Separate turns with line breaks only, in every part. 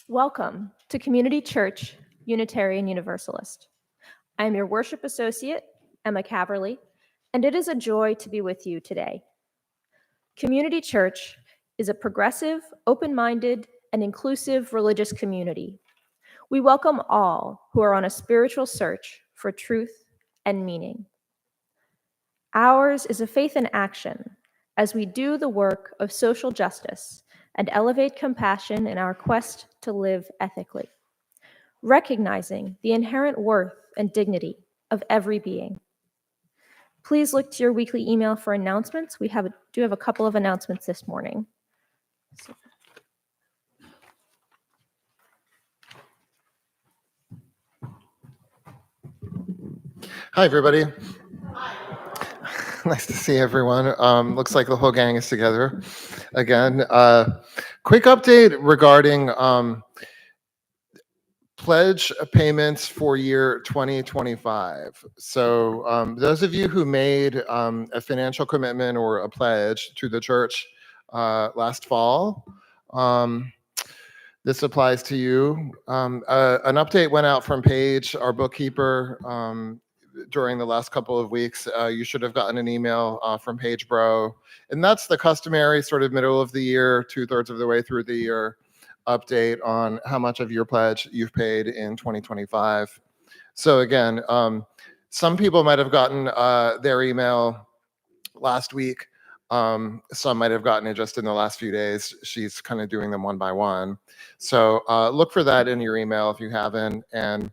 Welcome to Community Church Unitarian Universalist. I am your worship associate, Emma Caverly, and it is a joy to be with you today. Community Church is a progressive, open-minded, and inclusive religious community. We welcome all who are on a spiritual search for truth and meaning. Ours is a faith in action as we do the work of social justice and elevate compassion in our quest to live ethically, recognizing the inherent worth and dignity of every being. Please look to your weekly email for announcements. We do have a couple of announcements this morning.
Hi, everybody. Nice to see everyone. Looks like the whole gang is together again. Quick update regarding pledge payments for year 2025. So those of you who made a financial commitment or a pledge to the church last fall, this applies to you. An update went out from Paige, our bookkeeper, during the last couple of weeks. You should have gotten an email from Paige Bro. And that's the customary sort of middle of the year, 2/3 of the way through the year update on how much of your pledge you've paid in 2025. So again, some people might have gotten their email last week. Some might have gotten it just in the last few days. She's kind of doing them one by one. So look for that in your email if you haven't. And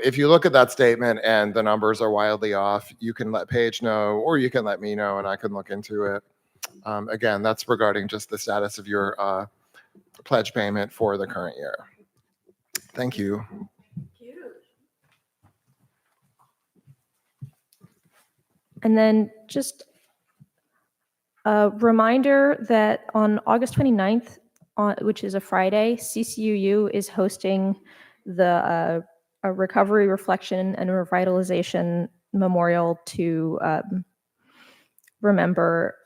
if you look at that statement and the numbers are wildly off, you can let Paige know, or you can let me know, and I can look into it. Again, that's regarding just the status of your pledge payment for the current year. Thank you.
And then just a reminder that on August 29th, which is a Friday, CCUU is hosting the a recovery, reflection, and revitalization memorial to remember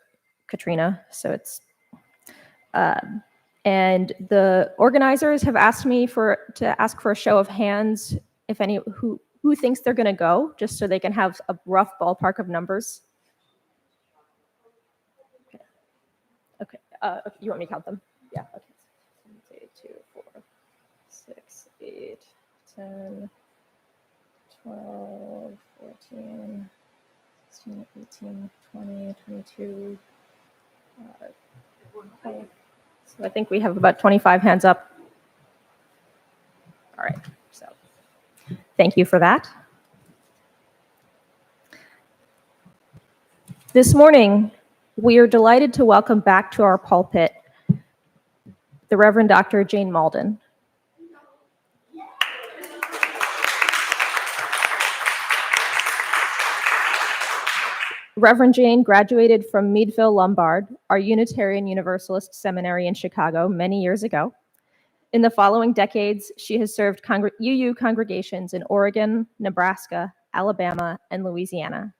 Katrina. So it's and the organizers have asked me to ask for a show of hands if any who thinks they're going to go, just so they can have a rough ballpark of numbers. Okay. You want me to count them? Yeah. Okay. 2, 4, 6, 8, 10, 12, 14, 16, 18, 20, 22. So I think we have about 25 hands up. All right. So thank you for that. This morning, we are delighted to welcome back to our pulpit the Reverend Dr. Jane Mauldin. Reverend Jane graduated from Meadville Lombard, our Unitarian Universalist seminary in Chicago, many years ago. In the following decades, she has served UU congregations in Oregon, Nebraska, Alabama, and Louisiana.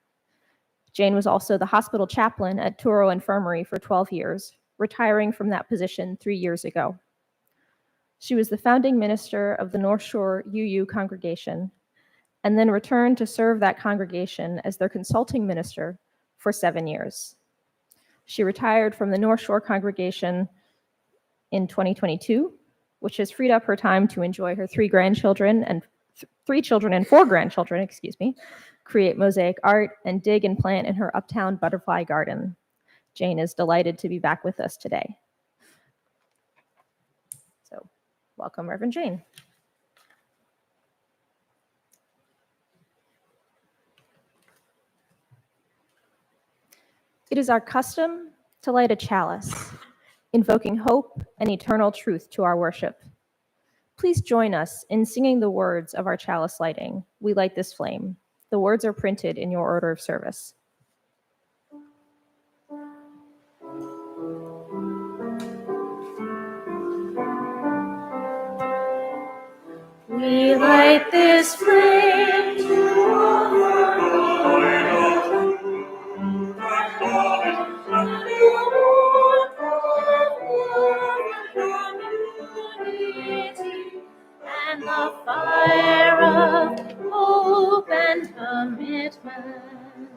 Jane was also the hospital chaplain at Touro Infirmary for 12 years, retiring from that position 3 years ago. She was the founding minister of the North Shore UU congregation, and then returned to serve that congregation as their consulting minister for 7 years. She retired from the North Shore congregation in 2022, which has freed up her time to enjoy her 3 children and 4 grandchildren, create mosaic art, and dig and plant in her uptown butterfly garden. Jane is delighted to be back with us today. So, welcome, Reverend Jane. It is our custom to light a chalice, invoking hope and eternal truth to our worship. Please join us in singing the words of our chalice lighting. We light this flame. The words are printed in your order of service. We light this flame to honor the Lord, the fire of hope and commitment.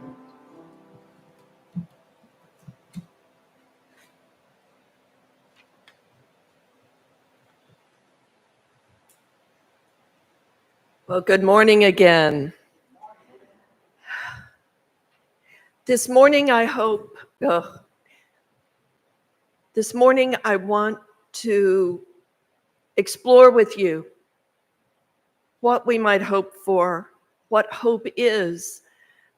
Well, good morning again. This morning, I want to explore with you what we might hope for, what hope is,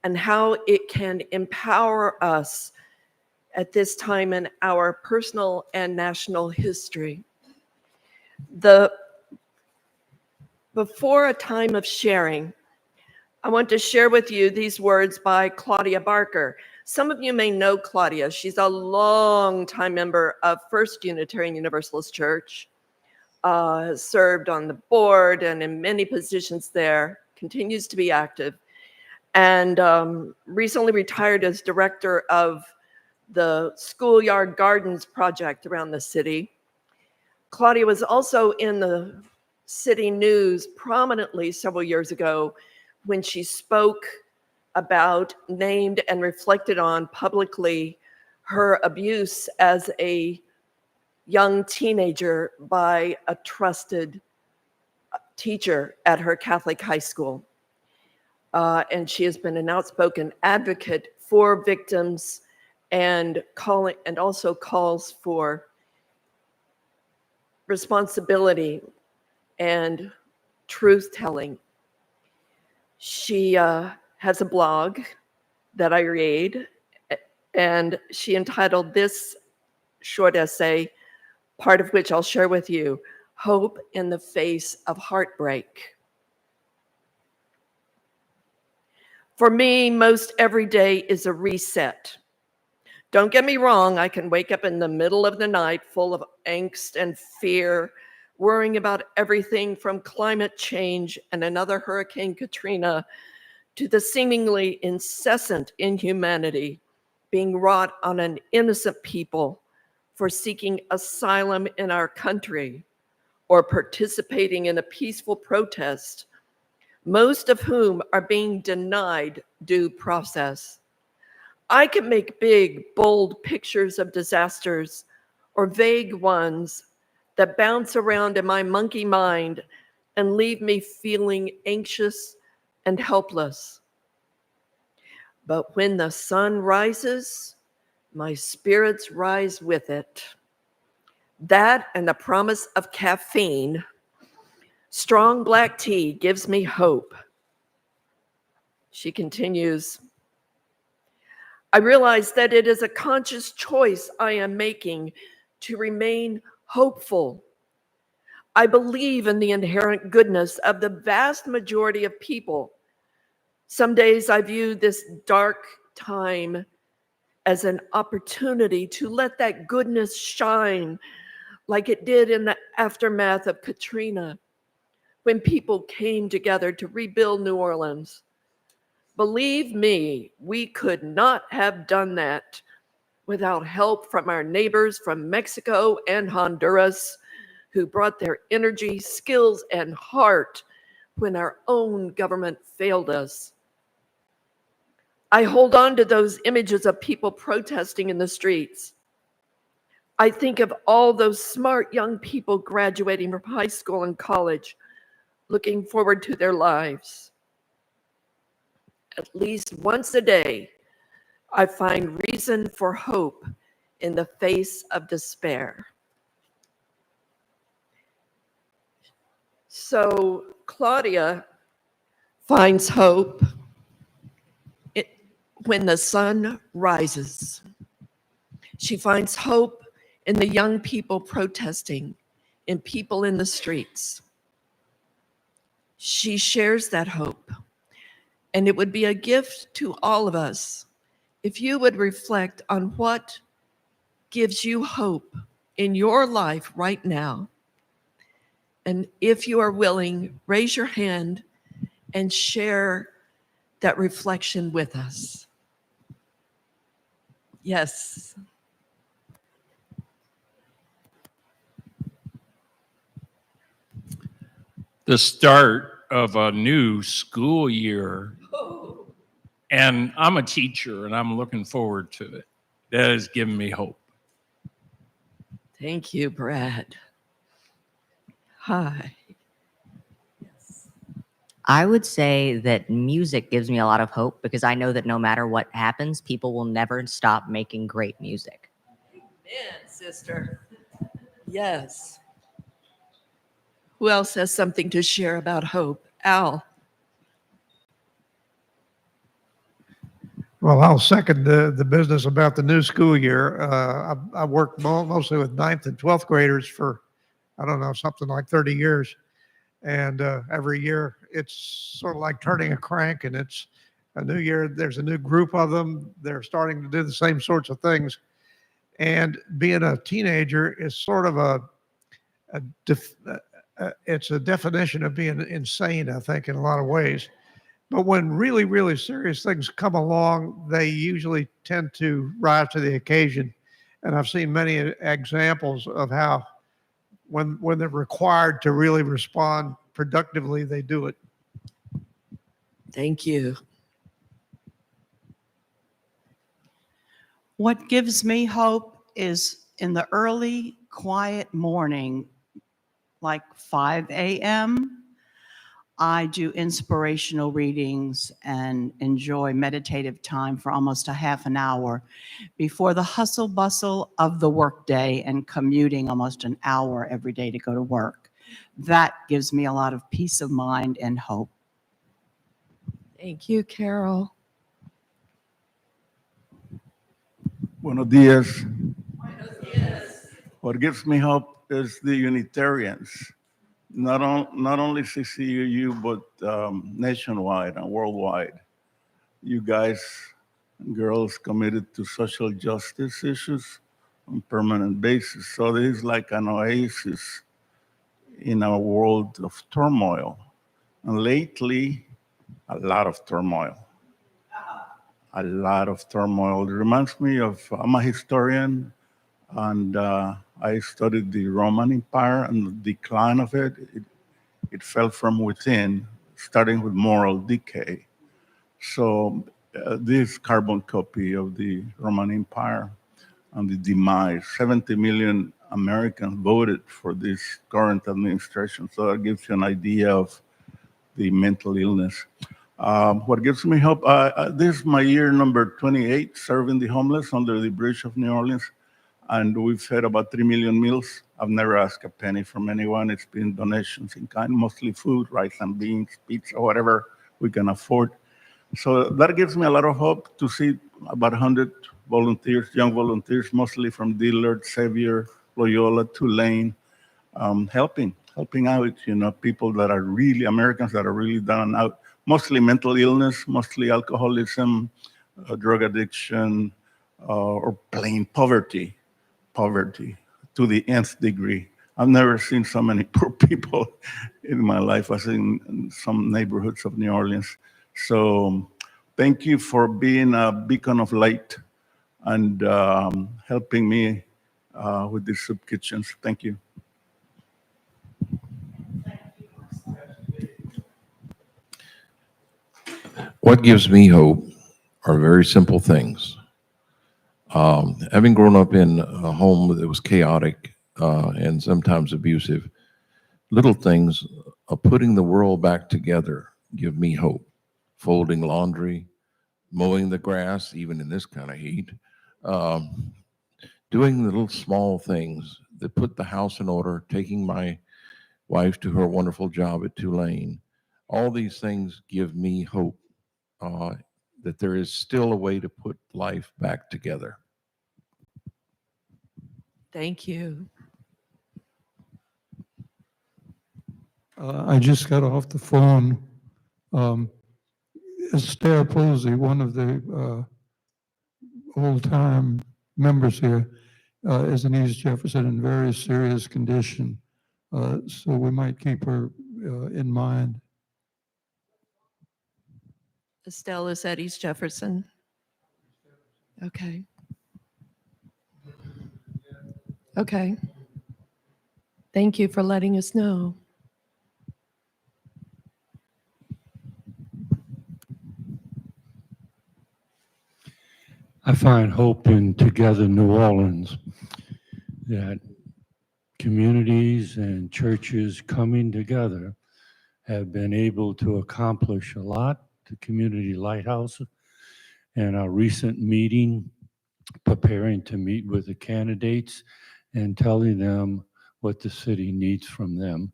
and how it can empower us at this time in our personal and national history. Before a time of sharing, I want to share with you these words by Claudia Barker. Some of you may know Claudia. She's a long-time member of First Unitarian Universalist Church, has served on the board and in many positions there, continues to be active, and recently retired as director of the Schoolyard Gardens project around the city. Claudia was also in the city news prominently several years ago when she spoke about, named, and reflected on publicly her abuse as a young teenager by a trusted teacher at her Catholic high school. And she has been an outspoken advocate for victims and also calls for responsibility and truth-telling. She has a blog that I read, and she entitled this short essay, part of which I'll share with you, Hope in the Face of Heartbreak. For me, most every day is a reset. Don't get me wrong, I can wake up in the middle of the night full of angst and fear, worrying about everything from climate change and another Hurricane Katrina to the seemingly incessant inhumanity being wrought on an innocent people for seeking asylum in our country or participating in a peaceful protest, most of whom are being denied due process. I can make big, bold pictures of disasters or vague ones that bounce around in my monkey mind and leave me feeling anxious and helpless. But when the sun rises, my spirits rise with it. That and the promise of caffeine, strong black tea gives me hope. She continues, I realize that it is a conscious choice I am making to remain hopeful. I believe in the inherent goodness of the vast majority of people. Some days I view this dark time as an opportunity to let that goodness shine like it did in the aftermath of Katrina, when people came together to rebuild New Orleans. Believe me, we could not have done that without help from our neighbors from Mexico and Honduras, who brought their energy, skills, and heart when our own government failed us. I hold on to those images of people protesting in the streets. I think of all those smart young people graduating from high school and college, looking forward to their lives. At least once a day, I find reason for hope in the face of despair. So Claudia finds hope when the sun rises. She finds hope in the young people protesting, in people in the streets. She shares that hope. And it would be a gift to all of us if you would reflect on what gives you hope in your life right now. And if you are willing, raise your hand and share that reflection with us. Yes.
the start of a new school year. And I'm a teacher and I'm looking forward to it. That has given me hope.
Thank you, Brad. Hi.
I would say that music gives me a lot of hope because I know that no matter what happens, people will never stop making great music.
Amen, sister. Yes. Who else has something to share about hope? Al.
Well, I'll second the business about the new school year. I worked mostly with 9th and 12th graders for, I don't know, something like 30 years. And every year it's sort of like turning a crank, and it's a new year. There's a new group of them. They're starting to do the same sorts of things. And being a teenager is sort of it's a definition of being insane, I think, in a lot of ways. But when really, really serious things come along, they usually tend to rise to the occasion. And I've seen many examples of how when they're required to really respond productively, they do it.
Thank you.
What gives me hope is in the early, quiet morning, like 5 a.m., I do inspirational readings and enjoy meditative time for almost a half an hour before the hustle bustle of the workday and commuting almost an hour every day to go to work. That gives me a lot of peace of mind and hope.
Thank you, Carol.
Buenos dias. Buenos dias. What gives me hope is the Unitarians, not only CCUU, but nationwide and worldwide. You guys and girls committed to social justice issues on a permanent basis. So this is like an oasis in a world of turmoil. And lately, a lot of turmoil. A lot of turmoil. It reminds me of, I'm a historian, and I studied the Roman Empire and the decline of it. It fell from within, starting with moral decay. So this carbon copy of the Roman Empire and the demise, 70 million Americans voted for this current administration. So that gives you an idea of the mental illness. What gives me hope, this is my year number 28, serving the homeless under the bridge of New Orleans. And we've fed about 3 million meals. I've never asked a penny from anyone. It's been donations in kind, mostly food, rice and beans, pizza, whatever we can afford. So that gives me a lot of hope to see about 100 volunteers, young volunteers, mostly from Dillard, Xavier, Loyola, Tulane, helping out, people that are really, Americans that are really down and out, mostly mental illness, mostly alcoholism, drug addiction, or plain poverty to the nth degree. I've never seen so many poor people in my life as in some neighborhoods of New Orleans. So thank you for being a beacon of light and helping me with these soup kitchens. Thank you.
What gives me hope are very simple things. Having grown up in a home that was chaotic and sometimes abusive, little things of putting the world back together give me hope. Folding laundry, mowing the grass, even in this kind of heat, doing the little small things that put the house in order, taking my wife to her wonderful job at Tulane. All these things give me hope that there is still a way to put life back together.
Thank you.
I just got off the phone. Esther Posey, one of the old-time members here, is in East Jefferson in very serious condition. So we might keep her in mind.
Estelle is at East Jefferson. Okay. Okay. Thank you for letting us know.
find hope in Together New Orleans, that communities and churches coming together have been able to accomplish a lot. The Community Lighthouse and our recent meeting, preparing to meet with the candidates and telling them what the city needs from them.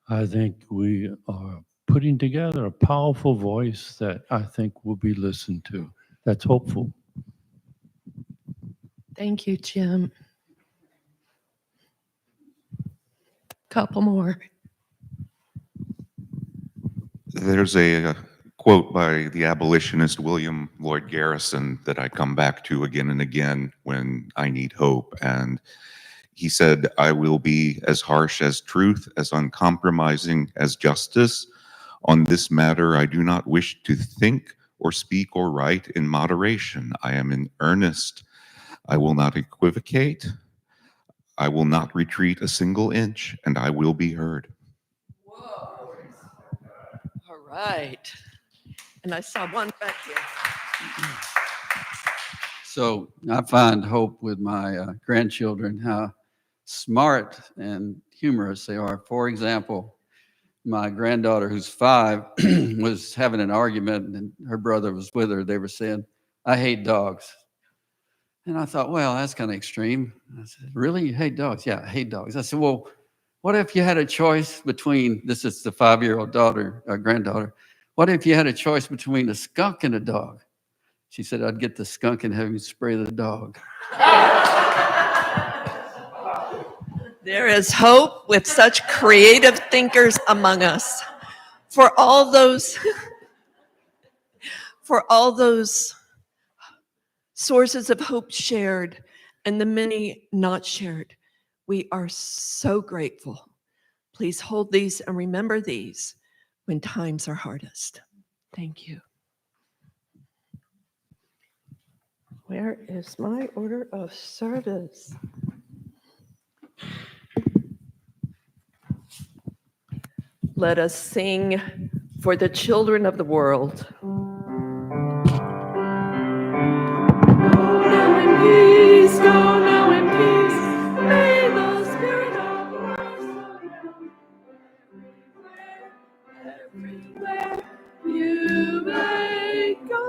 I think we are putting together a powerful voice that I think will be listened to. That's hopeful.
Thank you, Jim. Couple more.
There's a quote by the abolitionist William Lloyd Garrison that I come back to again and again when I need hope. And he said, "I will be as harsh as truth, as uncompromising as justice. On this matter, I do not wish to think or speak or write in moderation. I am in earnest. I will not equivocate. I will not retreat a single inch, and I will be heard."
Whoa. All right. And I saw one back here.
So I find hope with my grandchildren, how smart and humorous they are. For example, my granddaughter, who's 5, was having an argument, and her brother was with her. They were saying, "I hate dogs." And I thought, well, that's kind of extreme. I said, "Really? You hate dogs?" "Yeah, I hate dogs." I said, "Well, what if you had a choice between," this is the 5-year-old daughter, granddaughter, "what if you had a choice between a skunk and a dog?" She said, "I'd get the skunk and have him spray the dog."
There is hope with such creative thinkers among us. For all those sources of hope shared and the many not shared, we are so grateful. Please hold these and remember these when times are hardest. Thank you. Where is my order of service? Let us sing for the children of the world. Go now in peace, go now in peace. May the Spirit of Christ surround everywhere you may go.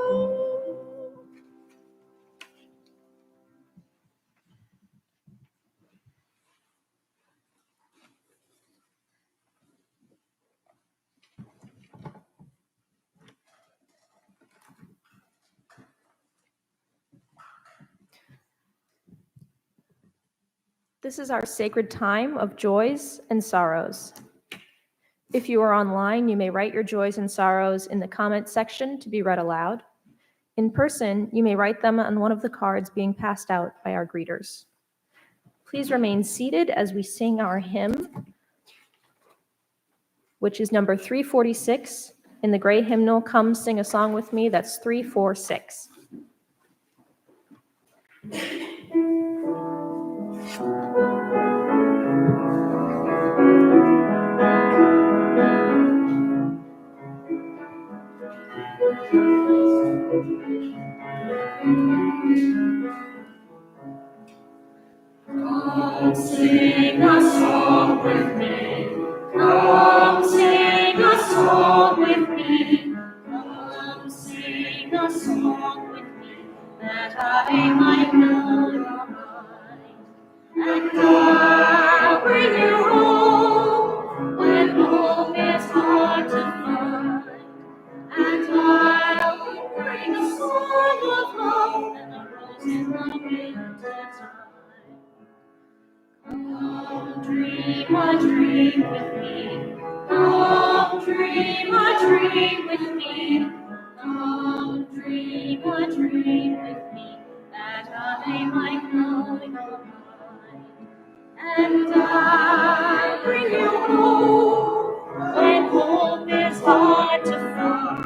This is our sacred time of joys and sorrows. If you are online, you may write your joys and sorrows in the comment section to be read aloud. In person, you may write them on one of the cards being passed out by our greeters. Please remain seated as we sing our hymn, which is number 346 in the gray hymnal, "Come Sing a Song With Me." That's 346.
Come sing a song with me. Come sing a song with me. Come sing a song with me, that I might know your mind. And I'll bring you home when home is hard to find. And I'll bring a song of hope and a rose in the winter time. Come dream a dream with me. Come dream a dream with me. Come dream a dream with me, that I might know your mind. And I'll bring you home when hope is hard to find.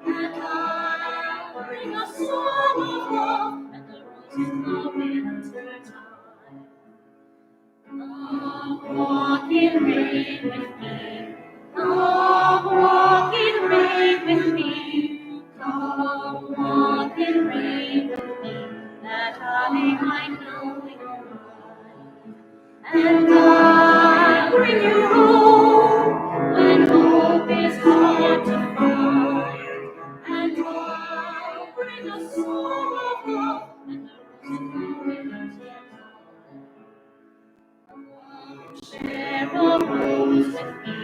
And I'll bring a song of hope and the rose in the winter time. Come walk in rain with me. Come walk in rain with me. Come walk in rain with me, bring you home when hope is hard to find. And I'll bring a song of love and the roses in the winter. Share a rose with me.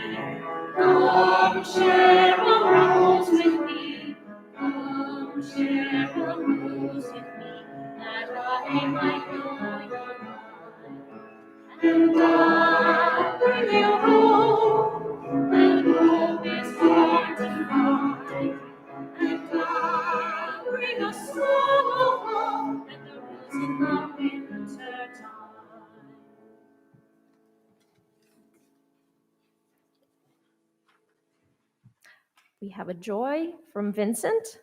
Come share a rose with me. Come share a rose with me, that I might know your mind. And I'll bring you home when hope is hard to find. And I'll bring a song of love and the rose in the winter time.
We have a joy from Vincent.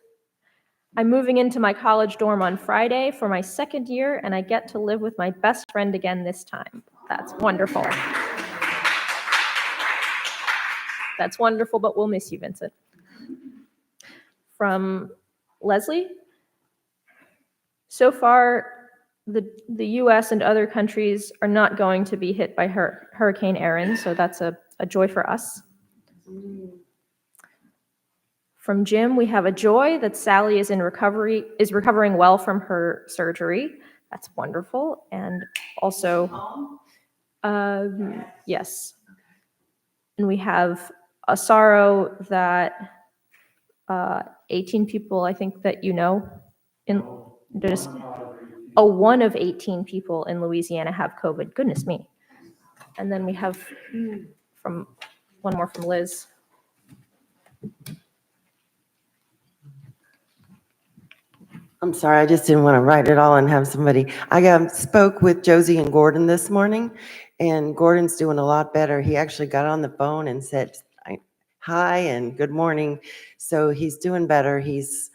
I'm moving into my college dorm on Friday for my second year, and I get to live with my best friend again this time. That's wonderful. That's wonderful, but we'll miss you, Vincent. From Leslie. So far, the US and other countries are not going to be hit by Hurricane Erin, so that's a joy for us. From Jim, we have a joy that Sally is recovering well from her surgery. That's wonderful. And also, yes. And we have a sorrow that 18 people, I think that you know, one of 18 people in Louisiana have COVID. Goodness me. And then we have one more from Liz.
I'm sorry, I just didn't want to write it all and have somebody. I spoke with Josie and Gordon this morning, and Gordon's doing a lot better. He actually got on the phone and said hi and good morning. So he's doing better. He's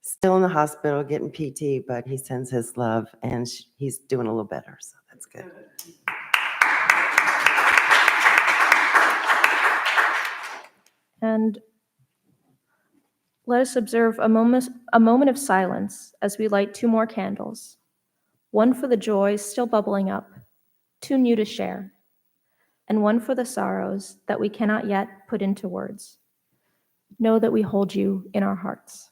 still in the hospital getting PT, but he sends his love, and he's doing a little better. So that's good.
And let us observe a moment of silence as we light 2 more candles. One for the joys still bubbling up, too new to share, and one for the sorrows that we cannot yet put into words. Know that we hold you in our hearts.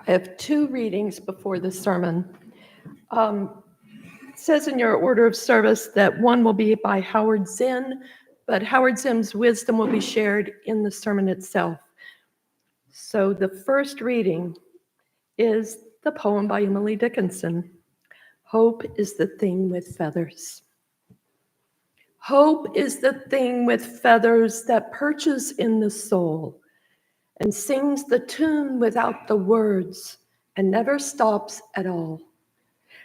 I have 2 readings before the sermon. It says in your order of service that one will be by Howard Zinn, but Howard Zinn's wisdom will be shared in the sermon itself. So the first reading is the poem by Emily Dickinson, Hope is the Thing with Feathers. Hope is the thing with feathers that perches in the soul and sings the tune without the words and never stops at all.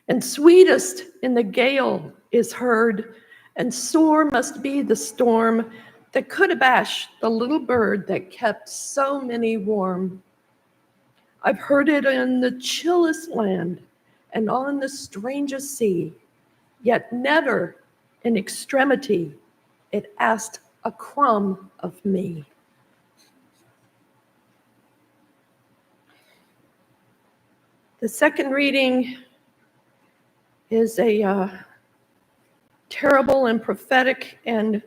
And sweetest in the gale is heard, and sore must be the storm that could abash the little bird that kept so many warm. I've heard it in the chillest land and on the strangest sea, yet never in extremity it asked a crumb of me. The second reading is a terrible and prophetic and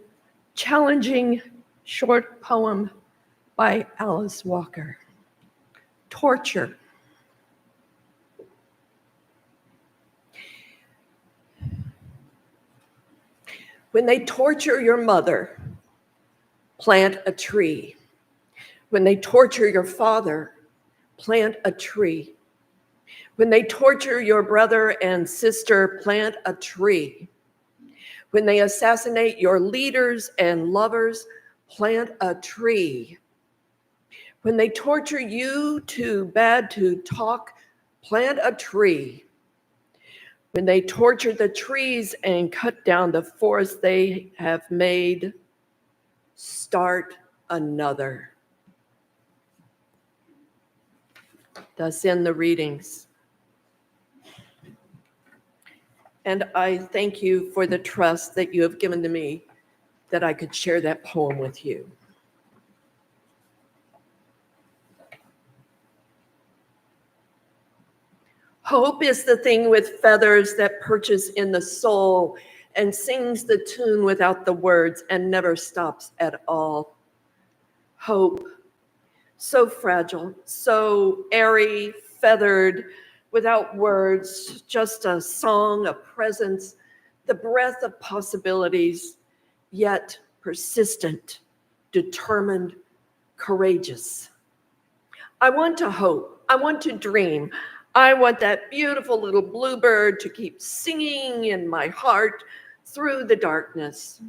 challenging short poem by Alice Walker, Torture. When they torture your mother, plant a tree. When they torture your father, plant a tree. When they torture your brother and sister, plant a tree. When they assassinate your leaders and lovers, plant a tree. When they torture you too bad to talk, plant a tree. when they torture the trees and cut down the forest they have made, start another. Thus end the readings. And I thank you for the trust that you have given to me that I could share that poem with you. Hope is the thing with feathers that perches in the soul and sings the tune without the words and never stops at all. Hope, so fragile, so airy, feathered, without words, just a song, a presence, the breath of possibilities, yet persistent, determined, courageous. I want to hope. I want to dream. I want that beautiful little bluebird to keep singing in my heart through the darkness.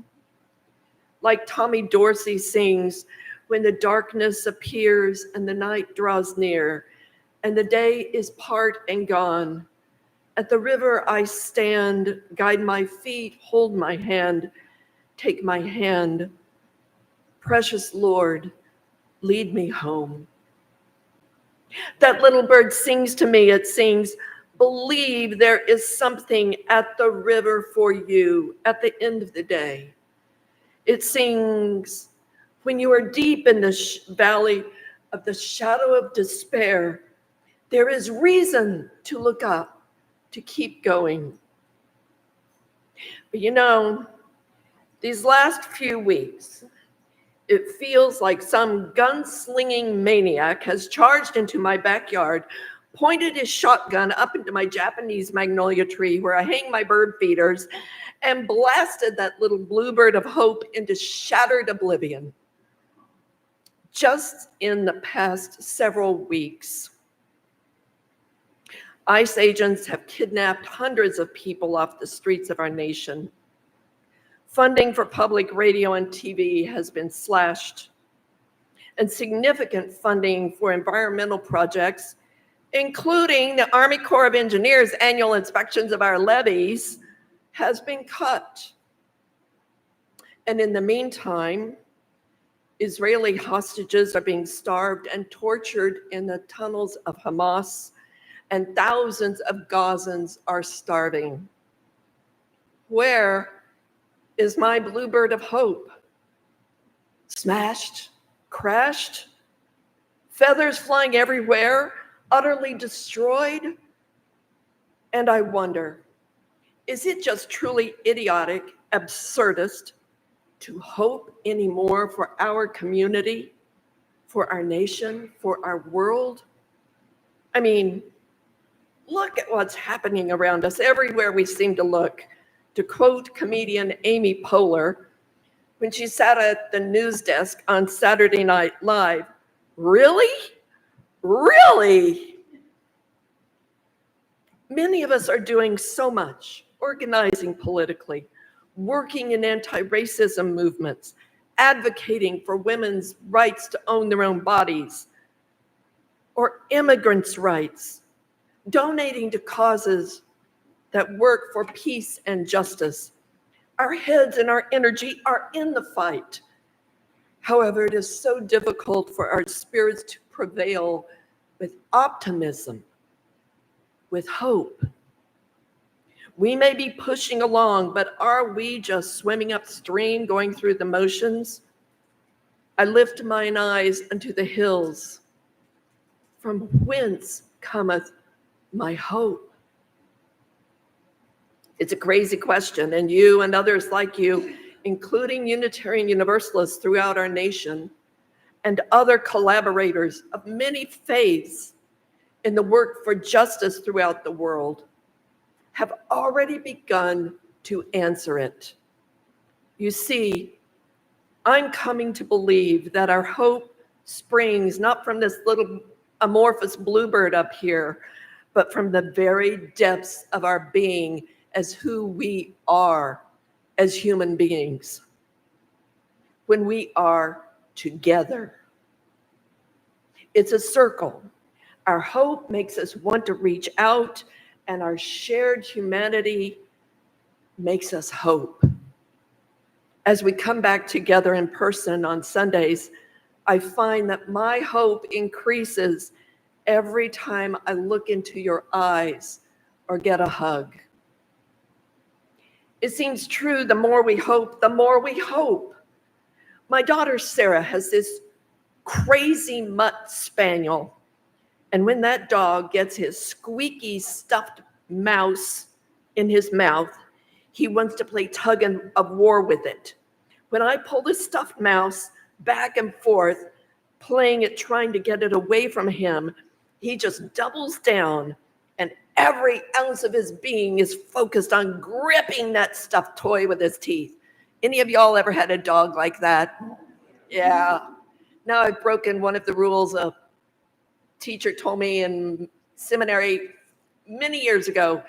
Like Tommy Dorsey sings, when the darkness appears and the night draws near, and the day is part and gone. At the river I stand, guide my feet, hold my hand, take my hand. Precious Lord, lead me home. That little bird sings to me, it sings, believe there is something at the river for you at the end of the day. It sings, when you are deep in the valley of the shadow of despair, there is reason to look up, to keep going. But you know, these last few weeks, it feels like some gunslinging maniac has charged into my backyard, pointed his shotgun up into my Japanese magnolia tree where I hang my bird feeders, and blasted that little bluebird of hope into shattered oblivion. Just in the past several weeks, ICE agents have kidnapped hundreds of people off the streets of our nation. Funding for public radio and TV has been slashed, and significant funding for environmental projects, including the Army Corps of Engineers' annual inspections of our levees, has been cut. And in the meantime, Israeli hostages are being starved and tortured in the tunnels of Hamas, and thousands of Gazans are starving. Where is my bluebird of hope? Smashed, crashed, feathers flying everywhere, utterly destroyed? And I wonder, is it just truly idiotic, absurdist to hope anymore for our community, for our nation, for our world? I mean, look at what's happening around us everywhere we seem to look. To quote comedian Amy Poehler, when she sat at the news desk on Saturday Night Live, really? Really? Many of us are doing so much, organizing politically, working in anti-racism movements, advocating for women's rights to own their own bodies, or immigrants' rights, donating to causes that work for peace and justice. Our heads and our energy are in the fight. However, it is so difficult for our spirits to prevail with optimism, with hope. We may be pushing along, but are we just swimming upstream, going through the motions? I lift mine eyes unto the hills. From whence cometh my hope? It's a crazy question, and you and others like you, including Unitarian Universalists throughout our nation, and other collaborators of many faiths in the work for justice throughout the world, have already begun to answer it. You see, I'm coming to believe that our hope springs not from this little amorphous bluebird up here, but from the very depths of our being as who we are as human beings. When we are together, it's a circle. Our hope makes us want to reach out and our shared humanity makes us hope. As we come back together in person on Sundays, I find that my hope increases every time I look into your eyes or get a hug. It seems true, the more we hope, the more we hope. My daughter Sarah has this crazy mutt spaniel, and when that dog gets his squeaky stuffed mouse in his mouth, he wants to play tug of war with it. When I pull the stuffed mouse back and forth, playing it, trying to get it away from him, he just doubles down, and every ounce of his being is focused on gripping that stuffed toy with his teeth. Any of y'all ever had a dog like that? Yeah. Now I've broken one of the rules a teacher told me in seminary many years ago.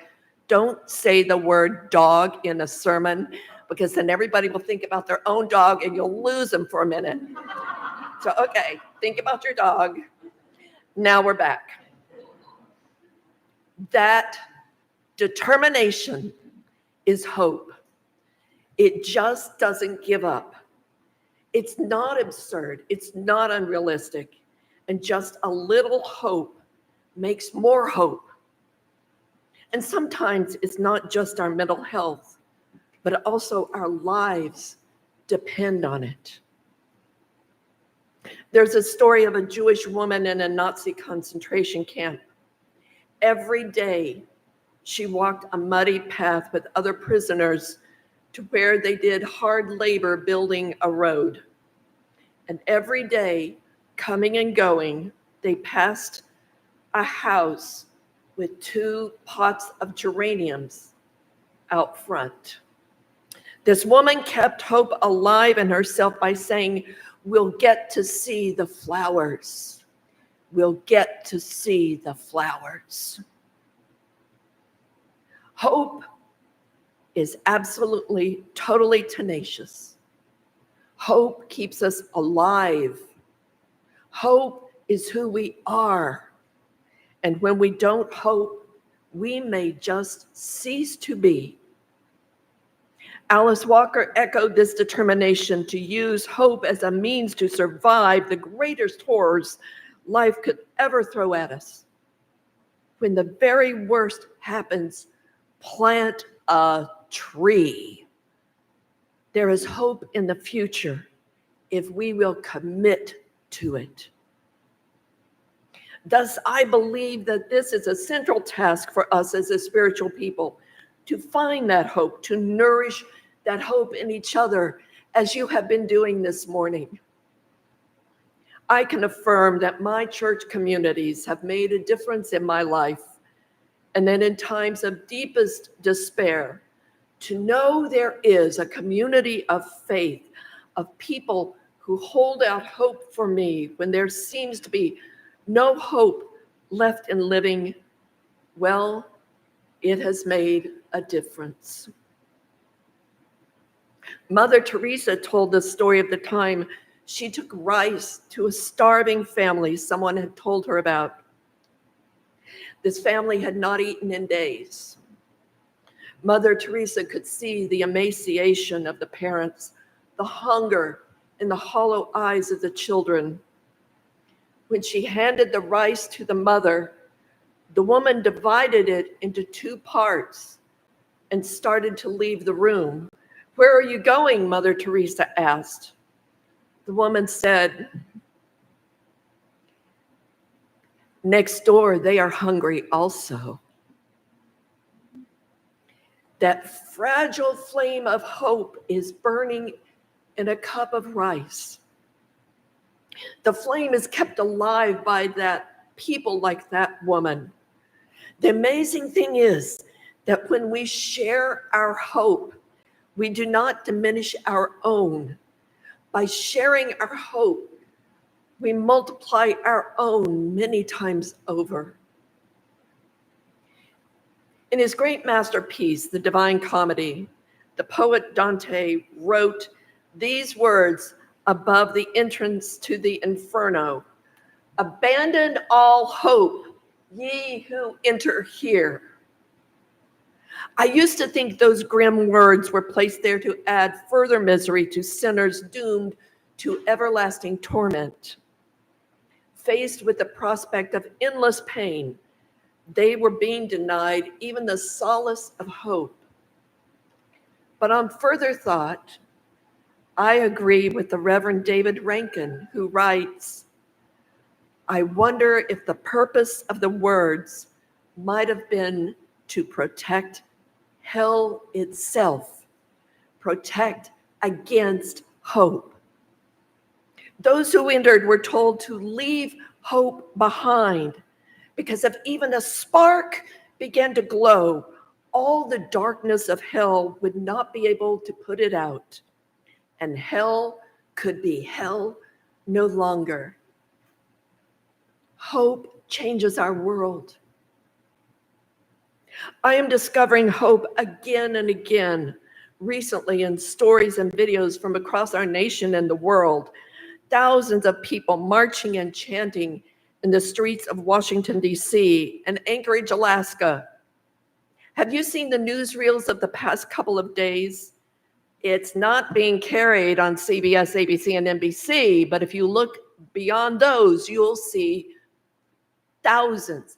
Don't say the word dog in a sermon, because then everybody will think about their own dog and you'll lose them for a minute. So, okay, think about your dog. Now we're back. That determination is hope. It just doesn't give up. It's not absurd. It's not unrealistic. And just a little hope makes more hope. And sometimes it's not just our mental health, but also our lives depend on it. There's a story of a Jewish woman in a Nazi concentration camp. Every day, she walked a muddy path with other prisoners to where they did hard labor building a road. And every day, coming and going, they passed a house with 2 pots of geraniums out front. This woman kept hope alive in herself by saying, "We'll get to see the flowers. We'll get to see the flowers." Hope is absolutely, totally tenacious. Hope keeps us alive. Hope is who we are. And when we don't hope, we may just cease to be. Alice Walker echoed this determination to use hope as a means to survive the greatest horrors life could ever throw at us. When the very worst happens, plant a tree. There is hope in the future if we will commit to it. Thus, I believe that this is a central task for us as a spiritual people, to find that hope, to nourish that hope in each other, as you have been doing this morning. I can affirm that my church communities have made a difference in my life, and that in times of deepest despair, to know there is a community of faith, of people who hold out hope for me when there seems to be no hope left in living, well, it has made a difference. Mother Teresa told the story of the time she took rice to a starving family someone had told her about. This family had not eaten in days. Mother Teresa could see the emaciation of the parents, the hunger in the hollow eyes of the children. When she handed the rice to the mother, the woman divided it into 2 parts and started to leave the room. "Where are you going?" Mother Teresa asked. The woman said, "Next door, they are hungry also." That fragile flame of hope is burning in a cup of rice. The flame is kept alive by that people like that woman. The amazing thing is that when we share our hope, we do not diminish our own. By sharing our hope, we multiply our own many times over. In his great masterpiece, The Divine Comedy, the poet Dante wrote these words above the entrance to the Inferno: "Abandon all hope, ye who enter here. I used to think those grim words were placed there to add further misery to sinners doomed to everlasting torment. Faced with the prospect of endless pain, they were being denied even the solace of hope. But on further thought, I agree with the Reverend David Rankin, who writes, I wonder if the purpose of the words might have been to protect hell itself, protect against hope. Those who entered were told to leave hope behind, because if even a spark began to glow, all the darkness of hell would not be able to put it out, and hell could be hell no longer. Hope changes our world. I am discovering hope again and again recently in stories and videos from across our nation and the world. Thousands of people marching and chanting in the streets of Washington, D.C. and Anchorage, Alaska. Have you seen the newsreels of the past couple of days? It's not being carried on CBS, ABC, and NBC, but if you look beyond those, you'll see thousands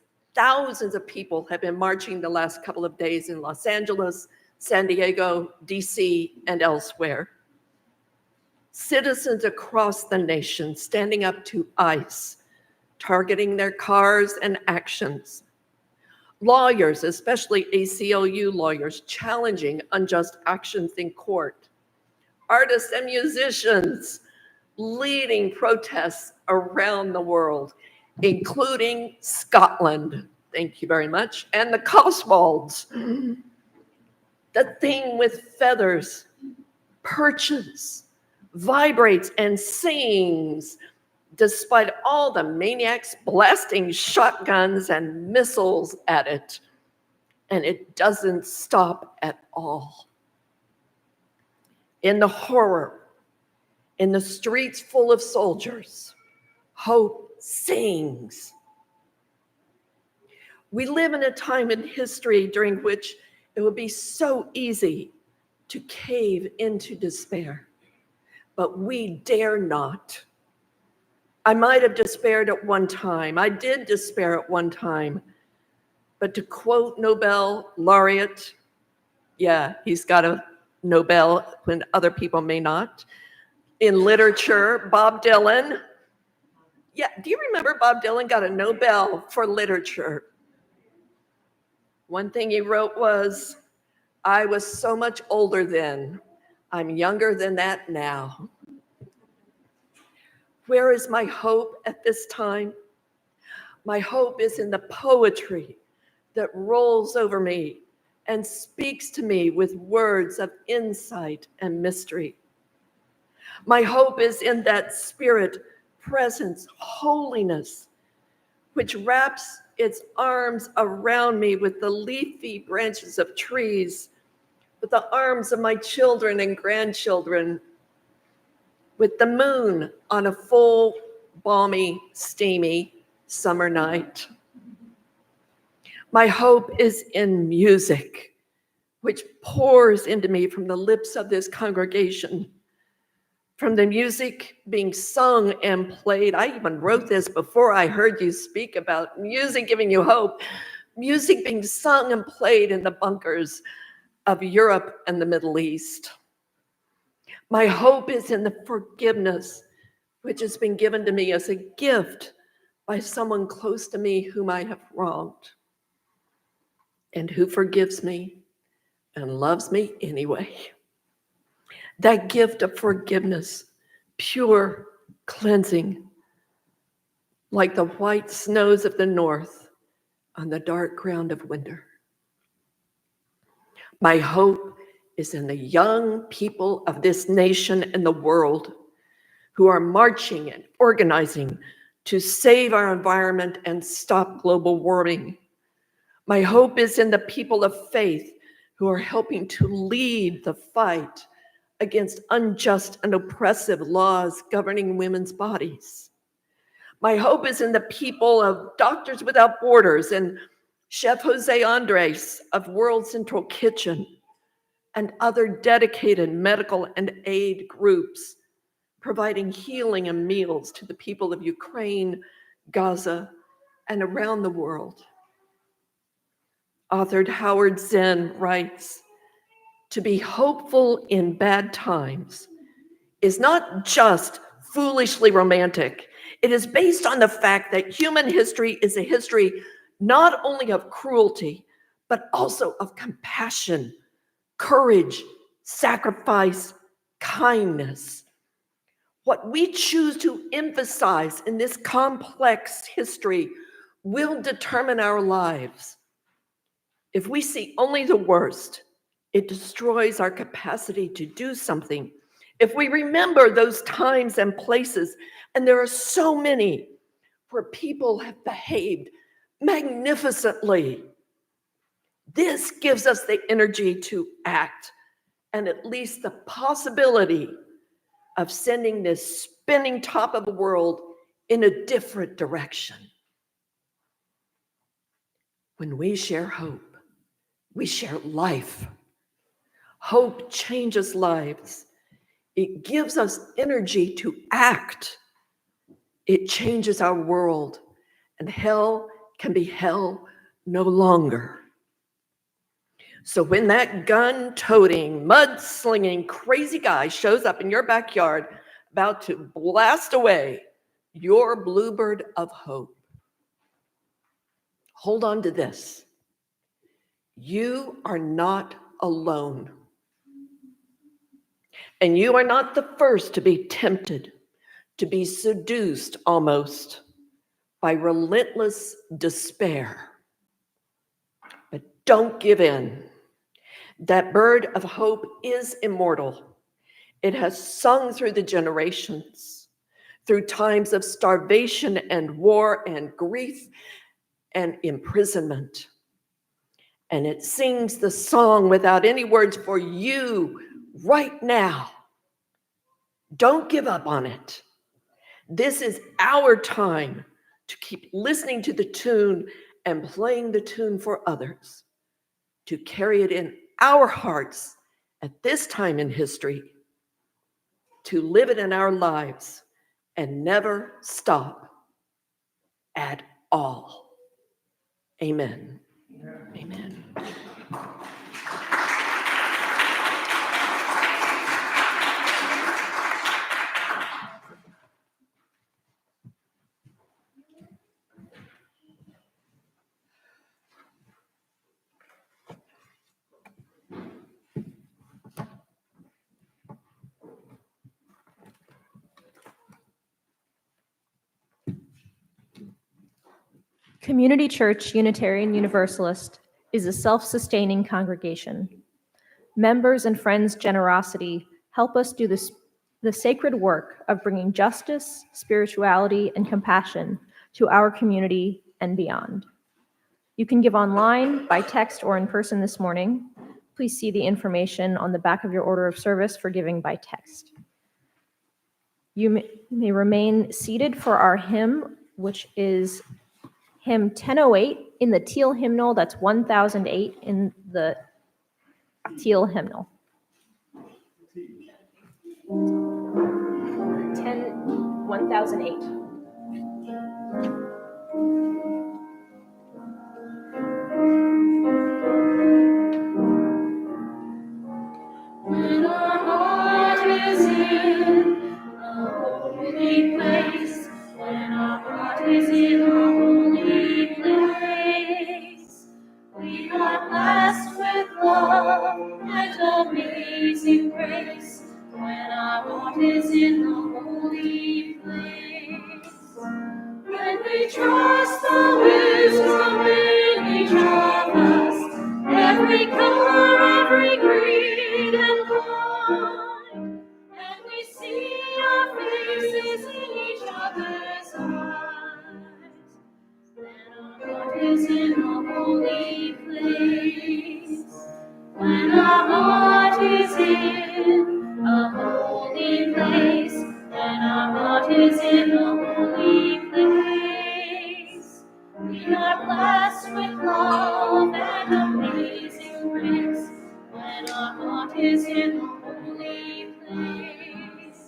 of people have been marching the last couple of days in Los Angeles, San Diego, DC, and elsewhere. Citizens across the nation standing up to ICE, targeting their cars and actions. Lawyers, especially ACLU lawyers, challenging unjust actions in court. Artists and musicians leading protests around the world, including Scotland, thank you very much, and the Cotswolds. The thing with feathers, perches, vibrates and sings, despite all the maniacs blasting shotguns and missiles at it. And it doesn't stop at all. In the horror, in the streets full of soldiers, hope sings. We live in a time in history during which it would be so easy to cave into despair, but we dare not. I might have despaired at one time. I did despair at one time. But to quote Nobel laureate, yeah, he's got a Nobel when other people may not, in literature, Bob Dylan. Yeah, do you remember Bob Dylan got a Nobel for literature? One thing he wrote was, I was so much older then. I'm younger than that now. Where is my hope at this time? My hope is in the poetry that rolls over me and speaks to me with words of insight and mystery. My hope is in that spirit, presence, holiness, which wraps its arms around me with the leafy branches of trees, with the arms of my children and grandchildren, with the moon on a full, balmy, steamy summer night. My hope is in music, which pours into me from the lips of this congregation, from the music being sung and played. I even wrote this before I heard you speak about music giving you hope. Music being sung and played in the bunkers of Europe and the Middle East. My hope is in the forgiveness which has been given to me as a gift by someone close to me whom I have wronged, and who forgives me and loves me anyway. That gift of forgiveness, pure, cleansing, like the white snows of the north on the dark ground of winter. My hope is in the young people of this nation and the world who are marching and organizing to save our environment and stop global warming. My hope is in the people of faith who are helping to lead the fight against unjust and oppressive laws governing women's bodies. My hope is in the people of Doctors Without Borders and Chef Jose Andres of World Central Kitchen, and other dedicated medical and aid groups providing healing and meals to the people of Ukraine, Gaza, and around the world. Author Howard Zinn writes, "To be hopeful in bad times is not just foolishly romantic. It is based on the fact that human history is a history not only of cruelty, but also of compassion, courage, sacrifice, kindness. What we choose to emphasize in this complex history will determine our lives. If we see only the worst, it destroys our capacity to do something. If we remember those times and places, and there are so many where people have behaved magnificently, this gives us the energy to act and at least the possibility of sending this spinning top of the world in a different direction. When we share hope, we share life. Hope changes lives. It gives us energy to act. It changes our world, and hell can be hell no longer. So when that gun-toting, mud-slinging, crazy guy shows up in your backyard about to blast away your bluebird of hope, hold on to this. You are not alone. And you are not the first to be tempted, to be seduced almost by relentless despair. But don't give in. That bird of hope is immortal. It has sung through the generations, through times of starvation and war and grief and imprisonment. And it sings the song without any words for you right now. Don't give up on it. This is our time to keep listening to the tune and playing the tune for others, to carry it in our hearts at this time in history, to live it in our lives and never stop at all. Amen. Amen.
Community Church Unitarian Universalist is a self-sustaining congregation. Members and friends' generosity help us do the sacred work of bringing justice, spirituality, and compassion to our community and beyond. You can give online, by text, or in person this morning. Please see the information on the back of your order of service for giving by text. You may remain seated for our hymn, which is hymn 1008 in the teal hymnal. That's 1008 in the teal hymnal. 1008.
When our heart is in a holy place, when our heart is in a holy place, we are blessed with love and amazing grace. When our heart is in the holy place, when we trust the wisdom in each of us, every color, every creed and line, and we see our faces in each other's eyes, then our heart is in a holy place. When our heart is in a holy place, when our heart is in a holy place, we are blessed with love grace, when our heart is in a holy place.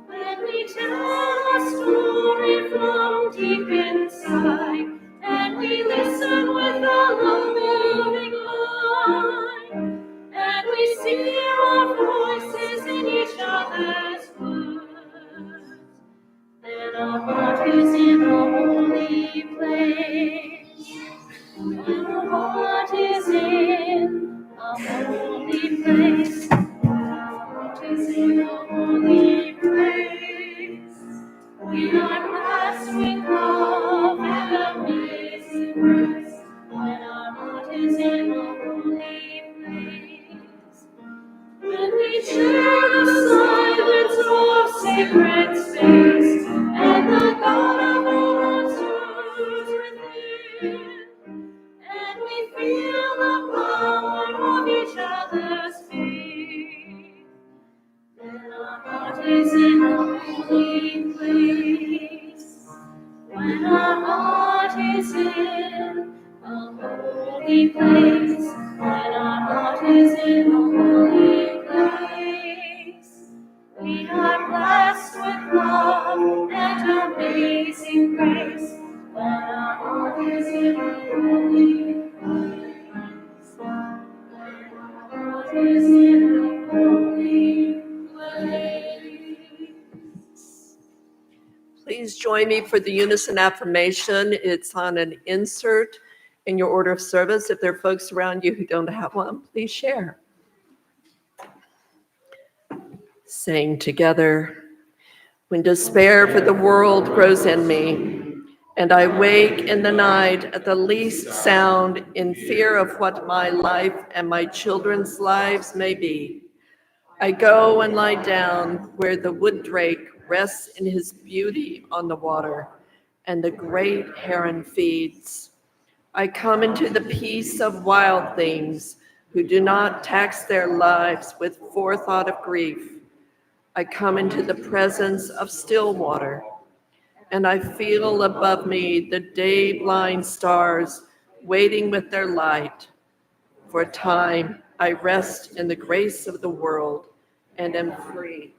When we tell our story from deep inside, and we listen with a loving mind, and we see our voices in each other's words, then our heart is in a holy place. When our heart is in a holy place, our heart is in a holy place. We are blessed with love and amazing grace. When our heart is in a holy place. When we share the silence of sacred space, and the God of all answers within, and we feel the power of each other's faith, then our heart is in a holy place. When our heart is in a holy place, when our heart is in a holy place, we are blessed with love and amazing grace. When our heart is in a holy place, when our heart is in a holy place.
Please join me for the unison affirmation. It's on an insert in your order of service. If there are folks around you who don't have one, please share. Saying together, when despair for the world grows in me, and I wake in the night at the least sound in fear of what my life and my children's lives may be, I go and lie down where the wood drake rests in his beauty on the water, and the great heron feeds. I come into the peace of wild things who do not tax their lives with forethought of grief. I come into the presence of still water, and I feel above me the day-blind stars waiting with their light. For a time, I rest in the grace of the world and am free.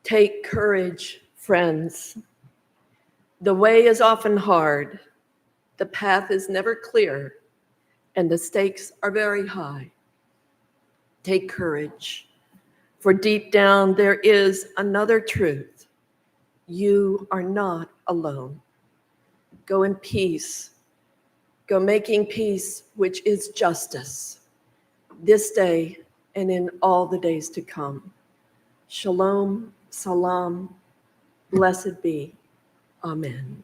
Take courage, friends. The way is often hard, the path is never clear, and the stakes are very high. Take courage, for deep down there is another truth. You are not alone. Go in peace. Go making peace, which is justice, this day and in all the days to come. Shalom, salam, blessed be. Amen.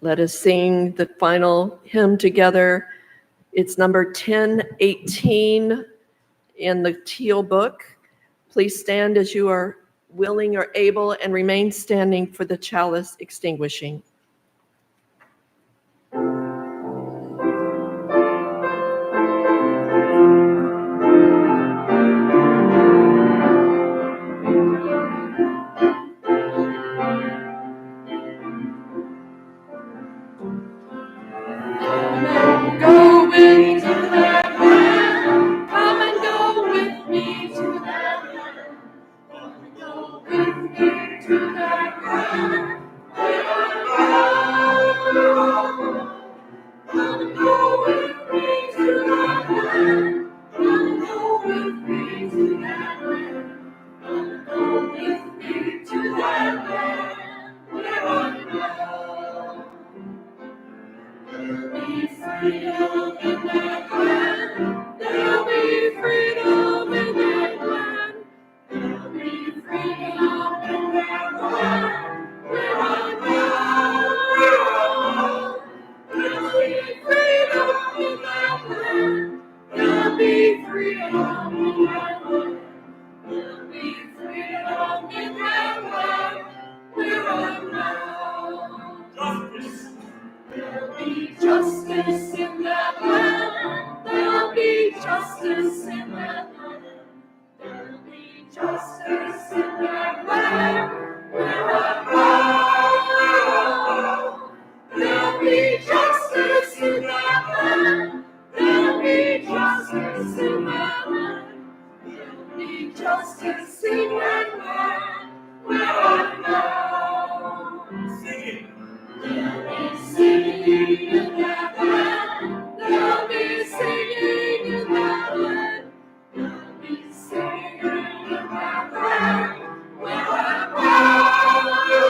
Let us sing the final hymn together. It's number 1018 in the Teal book. Please stand as you are willing or able and remain standing for the chalice extinguishing.
Go with to that land. Come and go with me to that land. Come and go with me to that land. Come and go with me to that land. Come and go with me to that land. Come and go with me to that land where I belong. There'll be freedom in that land. There'll be freedom in that land. There'll be freedom in that land where I belong. There'll be freedom in that land. There'll be freedom in that land. There'll be freedom in that land where I belong. Justice. There'll be justice justice in that land. There'll be justice in that land. There'll be justice in that land. Where I go. There'll be justice in that land. There'll be justice in that land. There'll be justice in that land. Where I go. Singing. There'll be singing in that land. There'll be singing in that land. There'll be singing in that land. Where I go.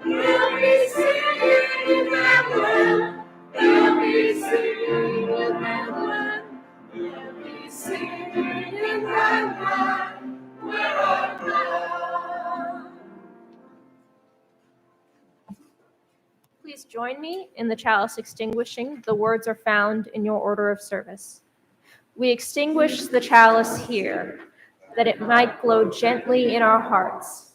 There'll be singing in that land. There'll be singing in that land. There'll be singing in that land. Where I go.
Please join me in the chalice extinguishing. The words are found in your order of service. We extinguish the chalice here, that it might glow gently in our hearts.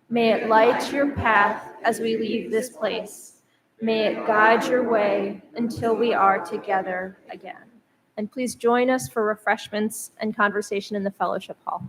May it light your path as we leave this place. May it guide your way until we are together again. And please join us for refreshments and conversation in the fellowship hall.